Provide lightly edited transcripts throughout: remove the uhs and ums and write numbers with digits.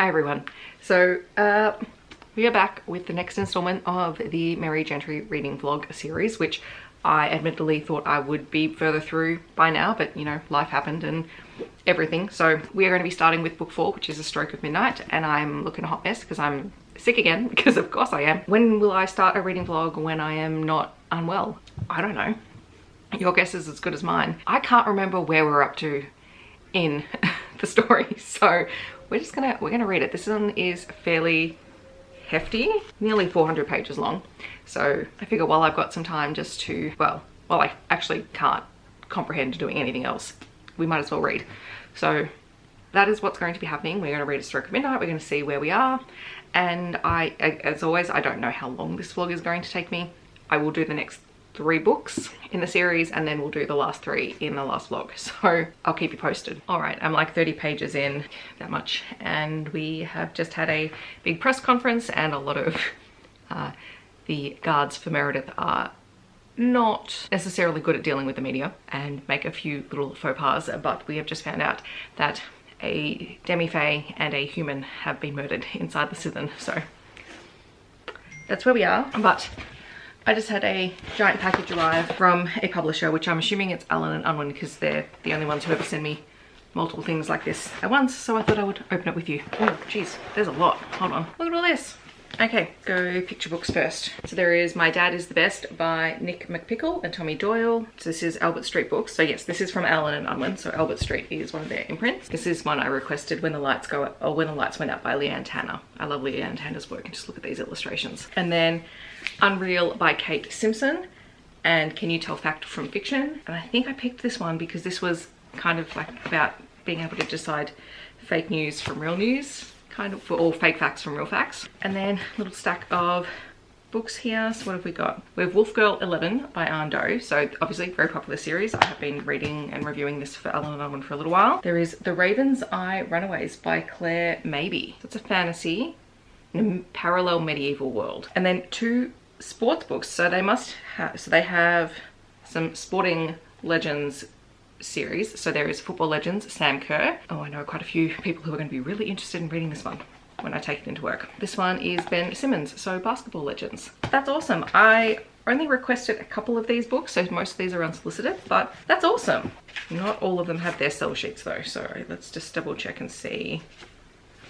Hi everyone. So we are back with the next installment of the Merry Gentry reading vlog series, which I admittedly thought I would be further through by now, but you know, life happened and everything. So we are going to be starting with book 4, which is A Stroke of Midnight, and I'm looking a hot mess because I'm sick again, because of course I am. When will I start a reading vlog when I am not unwell? I don't know. Your guess is as good as mine. I can't remember where we're up to in the story, so we're gonna read it. This one is fairly hefty, nearly 400 pages long. So I figure while I've got some time just to, well, I actually can't comprehend doing anything else, we might as well read. So that is what's going to be happening. We're going to read A Stroke of Midnight. We're going to see where we are. And as always, I don't know how long this vlog is going to take me. I will do the next 3 books in the series, and then we'll do the last 3 in the last vlog. So I'll keep you posted. All right, I'm like 30 pages in, that much. And we have just had a big press conference, and a lot of the guards for Meredith are not necessarily good at dealing with the media and make a few little faux pas, but we have just found out that a demi-fae and a human have been murdered inside the Southern. So that's where we are. But I just had a giant package arrive from a publisher, which I'm assuming it's Allen and Unwin, because they're the only ones who ever send me multiple things like this at once. So I thought I would open it with you. Oh, geez, there's a lot. Hold on. Look at all this. Okay, go picture books first. So there is My Dad is the Best by Nick McPickle and Tommy Doyle. So this is Albert Street Books. So yes, this is from Allen and Unwin. So Albert Street is one of their imprints. This is one I requested, When the Lights Went Out by Leanne Tanner. I love Leanne Tanner's work, and just look at these illustrations. And then Unreal by Kate Simpson and Can You Tell Fact from Fiction. And I think I picked this one because this was kind of like about being able to decide fake news from real news, kind of, or fake facts from real facts. And then a little stack of books here. So what have we got? We have Wolf Girl 11 by Anne Doe. So obviously very popular series. I have been reading and reviewing this for Allen and Unwin for a little while. There is The Raven's Eye Runaways by Claire Mabey. It's a fantasy in a parallel medieval world. And then 2 sports books. So they have some sporting legends series. So there is Football Legends, Sam Kerr. Oh, I know quite a few people who are going to be really interested in reading this one when I take it into work. This one is Ben Simmons, so Basketball Legends. That's awesome. I only requested a couple of these books, so most of these are unsolicited, but that's awesome. Not all of them have their sell sheets though, so let's just double check and see.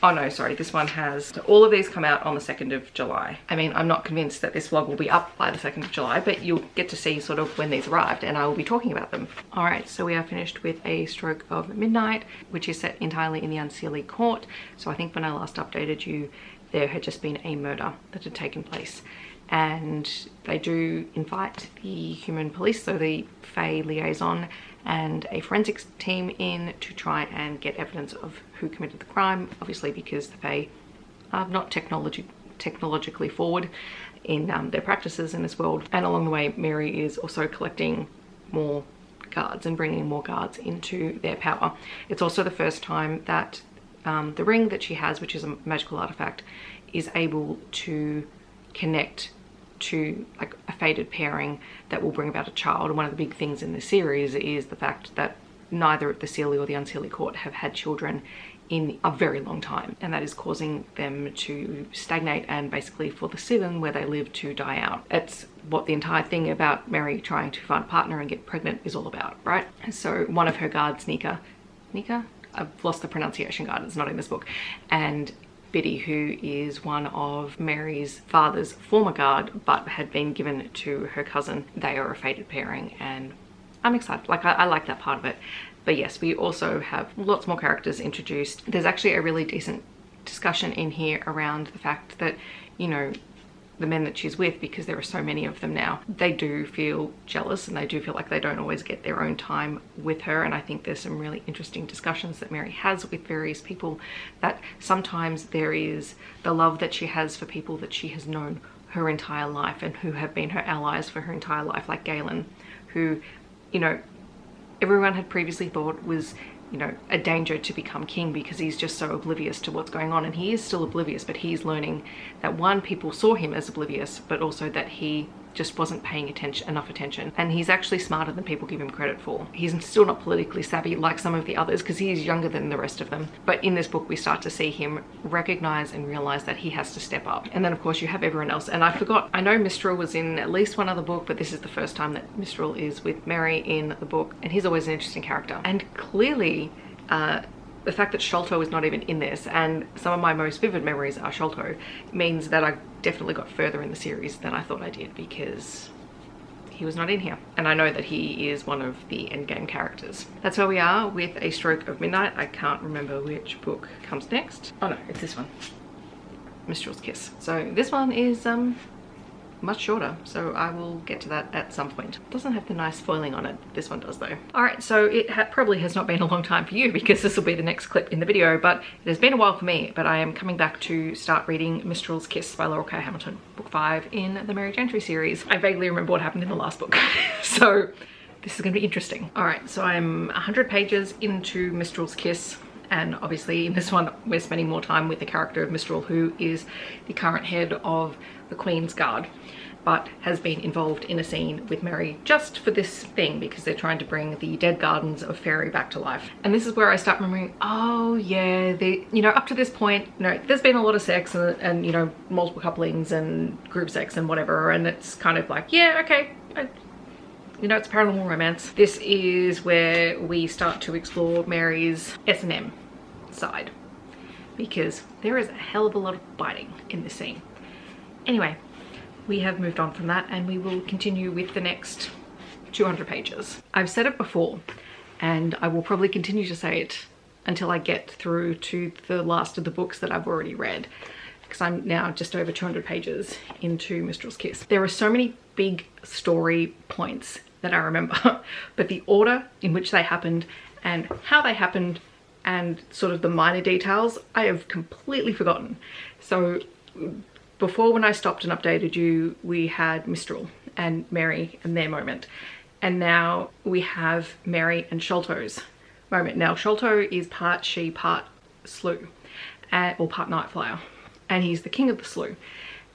Oh no, sorry, this one has, so all of these come out on the 2nd of July. I mean, I'm not convinced that this vlog will be up by the 2nd of July, but you'll get to see sort of when these arrived, and I will be talking about them. All right, so we are finished with A Stroke of Midnight, which is set entirely in the Unseelie Court. So I think when I last updated you, there had just been a murder that had taken place. And they do invite the human police, so the Fae liaison and a forensics team in to try and get evidence of who committed the crime, obviously because the Fae are not technologically forward in their practices in this world. And along the way, Mary is also collecting more guards and bringing more guards into their power. It's also the first time that the ring that she has, which is a magical artifact, is able to connect to like a fated pairing that will bring about a child. And one of the big things in this series is the fact that neither the Seelie or the Unseelie Court have had children in a very long time, and that is causing them to stagnate and basically for the Southern where they live to die out. It's what the entire thing about Mary trying to find a partner and get pregnant is all about, right? So one of her guards, Nika, I've lost the pronunciation, guard, it's not in this book, and Biddy, who is one of Mary's father's former guard but had been given to her cousin. They are a fated pairing, and I'm excited. Like I like that part of it. But yes, we also have lots more characters introduced. There's actually a really decent discussion in here around the fact that, you know, the men that she's with, because there are so many of them now, they do feel jealous and they do feel like they don't always get their own time with her. And I think there's some really interesting discussions that Mary has with various people, that sometimes there is the love that she has for people that she has known her entire life and who have been her allies for her entire life, like Galen, who, you know, everyone had previously thought was, you know, a danger to become king because he's just so oblivious to what's going on. And he is still oblivious, but he's learning that, one, people saw him as oblivious, but also that he just wasn't paying enough attention, and he's actually smarter than people give him credit for. He's still not politically savvy like some of the others because he is younger than the rest of them, but in this book we start to see him recognize and realize that he has to step up. And then of course you have everyone else, and I know Mistral was in at least one other book, but this is the first time that Mistral is with Mary in the book, and he's always an interesting character. And clearly the fact that Sholto is not even in this, and some of my most vivid memories are Sholto, means that I definitely got further in the series than I thought I did, because he was not in here. And I know that he is one of the endgame characters. That's where we are with A Stroke of Midnight. I can't remember which book comes next. Oh no, it's this one. Mistral's Kiss. So this one is much shorter, so I will get to that at some point. It doesn't have the nice foiling on it. This one does though. All right, so it probably has not been a long time for you because this will be the next clip in the video, but it has been a while for me. But I am coming back to start reading Mistral's Kiss by Laurell Hamilton, book 5 in the Mary Gentry series. I vaguely remember what happened in the last book, so this is gonna be interesting. All right, so I'm 100 pages into Mistral's Kiss. And obviously in this one, we're spending more time with the character of Mistral, who is the current head of the Queen's Guard, but has been involved in a scene with Mary just for this thing because they're trying to bring the dead gardens of Fairy back to life. And this is where I start remembering, oh yeah, up to this point, there's been a lot of sex and multiple couplings and group sex and whatever, and it's kind of like, yeah, okay, it's paranormal romance. This is where we start to explore Mary's S&M side, because there is a hell of a lot of biting in this scene. Anyway, we have moved on from that and we will continue with the next 200 pages. I've said it before and I will probably continue to say it until I get through to the last of the books that I've already read, because I'm now just over 200 pages into Mistral's Kiss. There are so many big story points that I remember, but the order in which they happened and how they happened and sort of the minor details, I have completely forgotten. So before, when I stopped and updated you, we had Mistral and Mary and their moment. And now we have Mary and Sholto's moment. Now Sholto is part she, part slough, or part night flyer. And he's the king of the slough.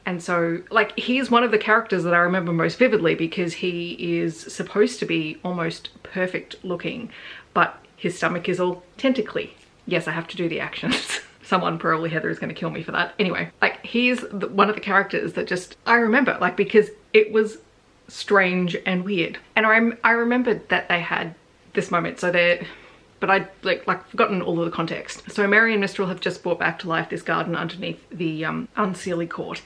And so, like, he's one of the characters that I remember most vividly because he is supposed to be almost perfect looking, but his stomach is all tentacly. Yes, I have to do the actions. Someone, probably Heather, is going to kill me for that. Anyway, like, he's one of the characters that just, I remember, like, because it was strange and weird. And I remembered that they had this moment, so they're, but I'd like forgotten all of the context. So Mary and Mistral have just brought back to life this garden underneath the Unseelie Court,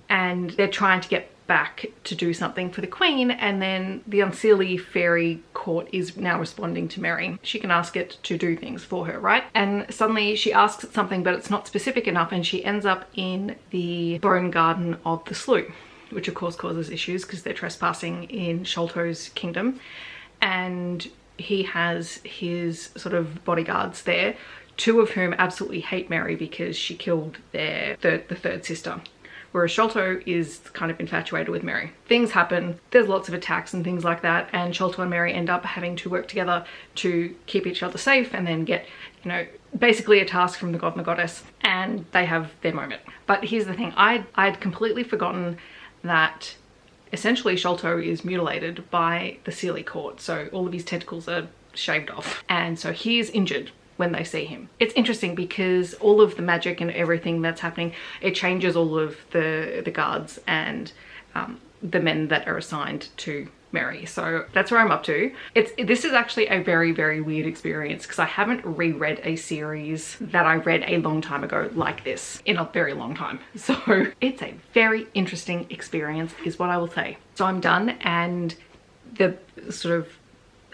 and they're trying to get back to do something for the Queen, and then the Unseelie Fairy Court is now responding to Mary. She can ask it to do things for her, right? And suddenly she asks it something, but it's not specific enough, and she ends up in the Bone Garden of the Slough, which of course causes issues because they're trespassing in Sholto's kingdom. And he has his sort of bodyguards there, 2 of whom absolutely hate Mary because she killed the third sister, whereas Sholto is kind of infatuated with Mary. Things happen, there's lots of attacks and things like that, and Sholto and Mary end up having to work together to keep each other safe and then get, basically a task from the god and the goddess, and they have their moment. But here's the thing, I'd completely forgotten that essentially Sholto is mutilated by the Seelie Court, so all of his tentacles are shaved off, and so he is injured when they see him. It's interesting because all of the magic and everything that's happening, it changes all of the guards and the men that are assigned to Mary. So that's where I'm up to. This is actually a very, very weird experience because I haven't reread a series that I read a long time ago like this in a very long time. So it's a very interesting experience is what I will say. So I'm done, and the sort of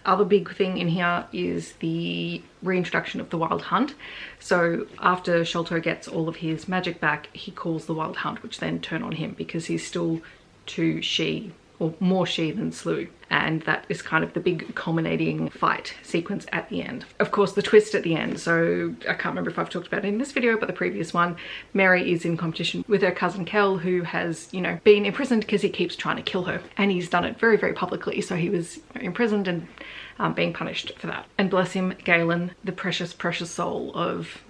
other big thing in here is the reintroduction of the Wild Hunt. So after Sholto gets all of his magic back, he calls the Wild Hunt, which then turn on him because he's still too she, or more she than slough. And that is kind of the big culminating fight sequence at the end. Of course, the twist at the end, so I can't remember if I've talked about it in this video, but the previous one, Mary is in competition with her cousin Kel, who has, been imprisoned because he keeps trying to kill her. And he's done it very, very publicly. So he was imprisoned and being punished for that. And bless him, Galen, the precious, precious soul of,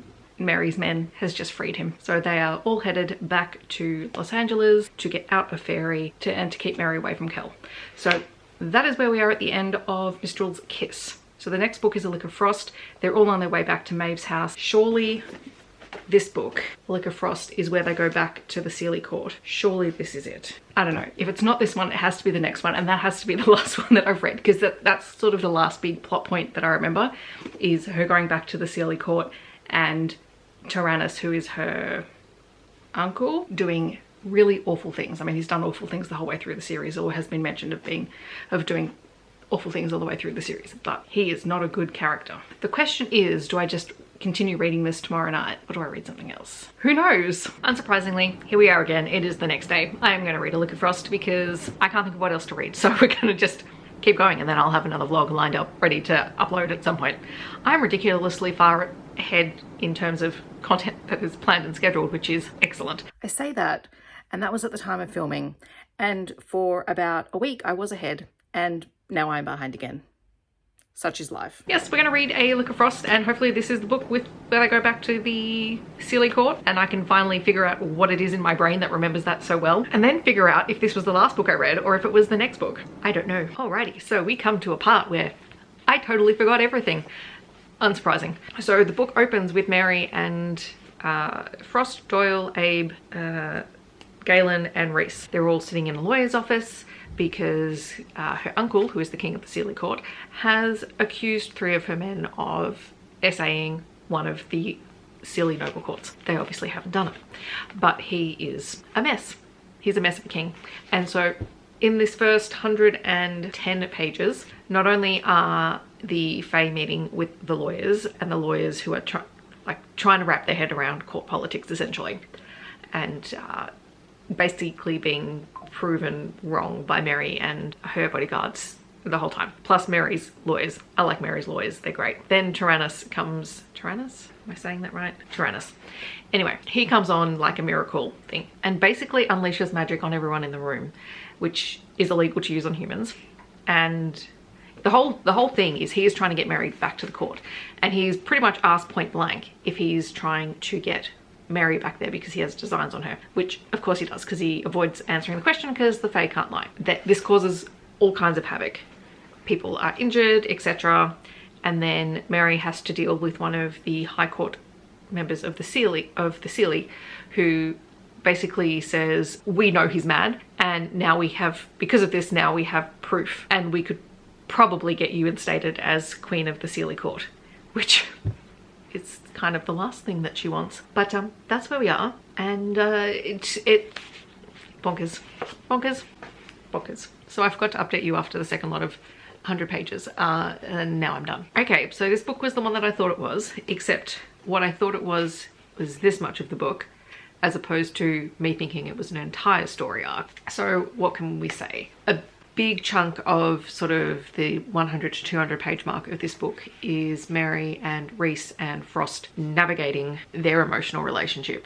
Mary's men has just freed him. So they are all headed back to Los Angeles to get out a ferry and to keep Mary away from Kel. So that is where we are at the end of Mistral's Kiss. So the next book is A Lick of Frost. They're all on their way back to Maeve's house. Surely this book, A Lick of Frost, is where they go back to the Sealy court. Surely this is it. I don't know. If it's not this one, it has to be the next one, and that has to be the last one that I've read, because that's sort of the last big plot point that I remember, is her going back to the Sealy court and Tyrannus, who is her uncle, doing really awful things. I mean, he's done awful things the whole way through the series, or has been mentioned of doing awful things all the way through the series, but he is not a good character. The question is, do I just continue reading this tomorrow night, or do I read something else? Who knows? Unsurprisingly, here we are again. It is the next day. I am going to read A Lick of Frost because I can't think of what else to read, so we're going to just keep going, and then I'll have another vlog lined up ready to upload at some point. I'm ridiculously far ahead in terms of content that is planned and scheduled, which is excellent. I say that, and that was at the time of filming, and for about a week I was ahead, and now I'm behind again. Such is life. Yes, we're going to read A Lick of Frost, and hopefully this is the book where I go back to the Sealy court and I can finally figure out what it is in my brain that remembers that so well, and then figure out if this was the last book I read or if it was the next book. I don't know. Alrighty, so we come to a part where I totally forgot everything. Unsurprising. So the book opens with Mary and Frost, Doyle, Abe, Galen and Rhys. They're all sitting in a lawyer's office because her uncle, who is the king of the Sealy court, has accused 3 of her men of essaying one of the Sealy noble courts. They obviously haven't done it, but he is a mess. He's a mess of a king. And so in this first 110 pages, not only are the Fae meeting with the lawyers, and the lawyers who are trying to wrap their head around court politics essentially, and basically being proven wrong by Mary and her bodyguards the whole time. Plus Mary's lawyers. I like Mary's lawyers, they're great. Then Tyrannus comes, Tyrannus? Am I saying that right? Tyrannus. Anyway, he comes on like a miracle thing and basically unleashes magic on everyone in the room, which is illegal to use on humans. And the whole thing is he is trying to get Mary back to the court, and he's pretty much asked point blank if he's trying to get Mary back there because he has designs on her, which of course he does, because he avoids answering the question because the Fae can't lie. This causes all kinds of havoc. People are injured, etc. And then Mary has to deal with one of the High Court members of the Sealy, who basically says, we know he's mad, and now we have, because of this, now we have proof, and we could probably get you instated as Queen of the Sealy Court, which is kind of the last thing that she wants. But that's where we are, and it bonkers. So I forgot to update you after the second lot of 100 pages, and now I'm done. Okay, so this book was the one that I thought it was, except what I thought it was this much of the book, as opposed to me thinking it was an entire story arc. So what can we say? A big chunk of sort of the 100 to 200 page mark of this book is Mary and Rhys and Frost navigating their emotional relationship.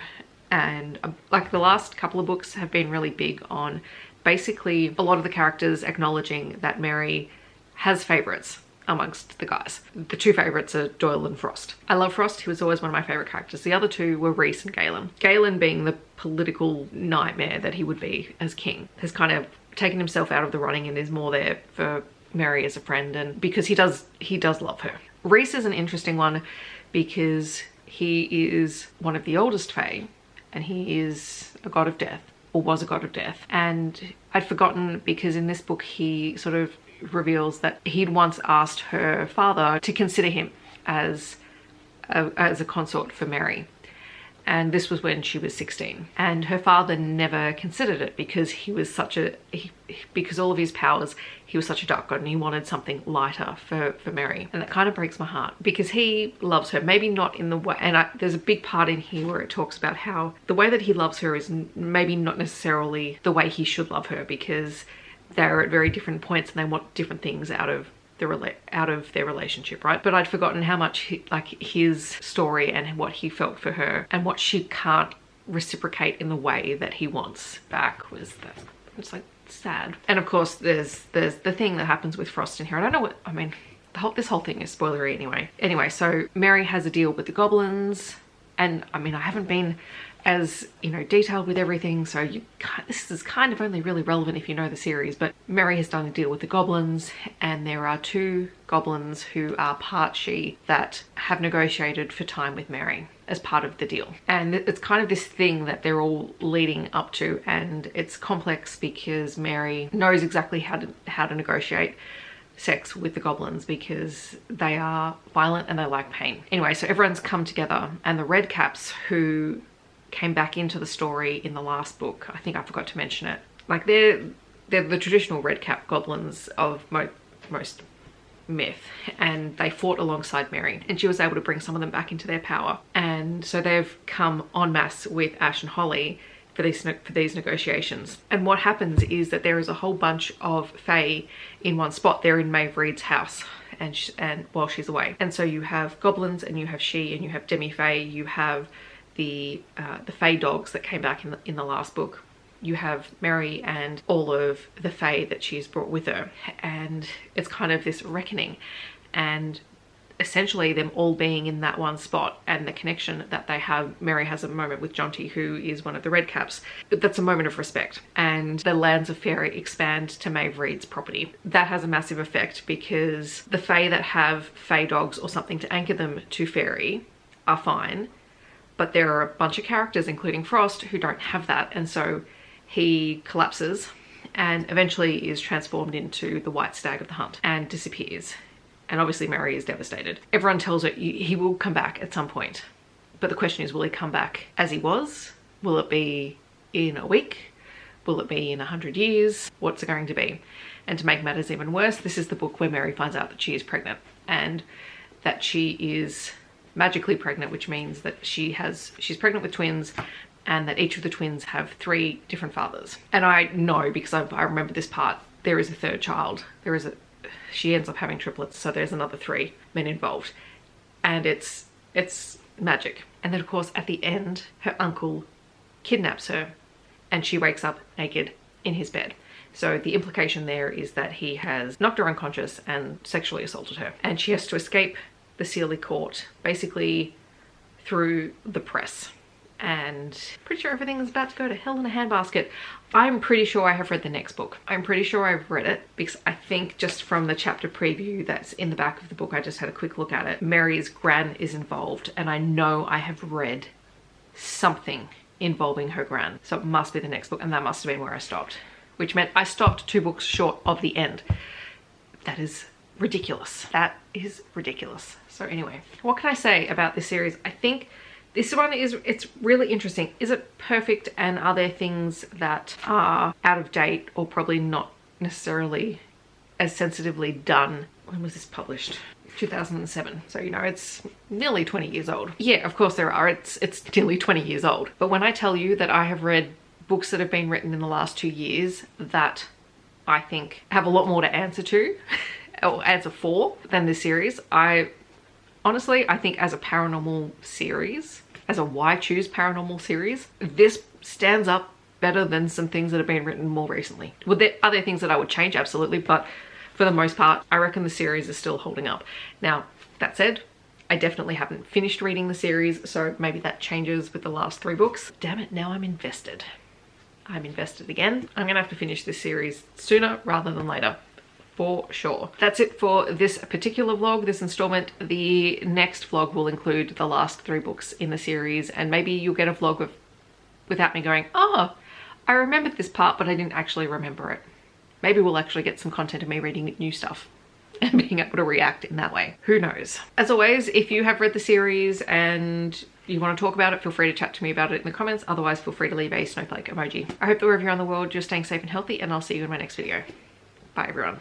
And like the last couple of books have been really big on basically a lot of the characters acknowledging that Mary has favorites amongst the guys. The 2 favorites are Doyle and Frost. I love Frost, he was always one of my favorite characters. The other 2 were Rhys and Galen. Galen, being the political nightmare that he would be as king, has kind of taken himself out of the running and is more there for Mary as a friend, and because he does love her. Rhys is an interesting one because he is one of the oldest Fae, and he is a god of death, or was a god of death. And I'd forgotten, because in this book he sort of reveals that he'd once asked her father to consider him as a consort for Mary. And this was when she was 16, and her father never considered it because he was because all of his powers, he was such a dark god, and he wanted something lighter for Mary. And that kind of breaks my heart, because he loves her, maybe not in the way, and there's a big part in here where it talks about how the way that he loves her is maybe not necessarily the way he should love her, because they're at very different points and they want different things out of their relationship, right? But I'd forgotten how much his story and what he felt for her, and what she can't reciprocate in the way that he wants back, was that it's like sad. And of course there's the thing that happens with Frost in here. I don't know what, I mean, this whole thing is spoilery anyway. Anyway, so Mary has a deal with the goblins And I mean, I haven't been as, you know, detailed with everything, so this is kind of only really relevant if you know the series, but Mary has done a deal with the goblins, and there are 2 goblins who are part Sidhe that have negotiated for time with Mary as part of the deal. And it's kind of this thing that they're all leading up to, and it's complex because Mary knows exactly how to negotiate sex with the goblins because they are violent and they like pain. Anyway, so everyone's come together, and the Redcaps, who came back into the story in the last book, I think I forgot to mention it, like they're the traditional Redcap goblins of most myth, and they fought alongside Mary, and she was able to bring some of them back into their power. And so they've come en masse with Ash and Holly for these negotiations. And what happens is that there is a whole bunch of Fae in one spot. They're in Maeve Reed's house, and while she's away. And so you have goblins, and you have Sidhe, and you have demi-Fae, you have the Fae dogs that came back in the last book. You have Mary and all of the Fae that she's brought with her, and it's kind of this reckoning, and essentially them all being in that one spot, and the connection that they have. Mary has a moment with Jonty, who is one of the Redcaps. That's a moment of respect, and the lands of Fairy expand to Maeve Reed's property. That has a massive effect because the Fae that have Fae dogs or something to anchor them to Fairy are fine, but there are a bunch of characters, including Frost, who don't have that, and so he collapses and eventually is transformed into the White Stag of the Hunt and disappears. And obviously Mary is devastated. Everyone tells her he will come back at some point, but the question is, will he come back as he was? Will it be in a week? Will it be in 100 years? What's it going to be? And to make matters even worse, this is the book where Mary finds out that she is pregnant, and that she is magically pregnant, which means that she's pregnant with twins, and that each of the twins have 3 different fathers. And I know, because I remember this part, there is a 3rd child. She ends up having triplets, so there's another 3 men involved, and it's magic. And then of course at the end, her uncle kidnaps her, and she wakes up naked in his bed. So the implication there is that he has knocked her unconscious and sexually assaulted her, and she has to escape the Sealy court basically through the press, and pretty sure everything is about to go to hell in a handbasket. I'm pretty sure I have read the next book. I'm pretty sure I've read it because I think just from the chapter preview that's in the back of the book, I just had a quick look at it, Mary's gran is involved, and I know I have read something involving her gran, so it must be the next book, and that must have been where I stopped, which meant I stopped 2 books short of the end. That is ridiculous. That is ridiculous. So anyway, what can I say about this series? I think this one it's really interesting. Is it perfect, and are there things that are out of date or probably not necessarily as sensitively done? When was this published? 2007. So, you know, it's nearly 20 years old. Yeah, of course there are. It's nearly 20 years old. But when I tell you that I have read books that have been written in the last 2 years that I think have a lot more to answer to or answer for than this series, honestly, I think as a paranormal series, as a Why Choose paranormal series, this stands up better than some things that have been written more recently. Are there things that I would change? Absolutely. But for the most part, I reckon the series is still holding up. Now, that said, I definitely haven't finished reading the series, so maybe that changes with the last 3 books. Damn it, now I'm invested. I'm invested again. I'm gonna have to finish this series sooner rather than later, for sure. That's it for this particular vlog, this installment. The next vlog will include the last 3 books in the series, and maybe you'll get a vlog without me going, oh, I remembered this part, but I didn't actually remember it. Maybe we'll actually get some content of me reading new stuff and being able to react in that way. Who knows? As always, if you have read the series and you want to talk about it, feel free to chat to me about it in the comments. Otherwise, feel free to leave a snowflake emoji. I hope that wherever you're in the world, you're staying safe and healthy, and I'll see you in my next video. Bye, everyone.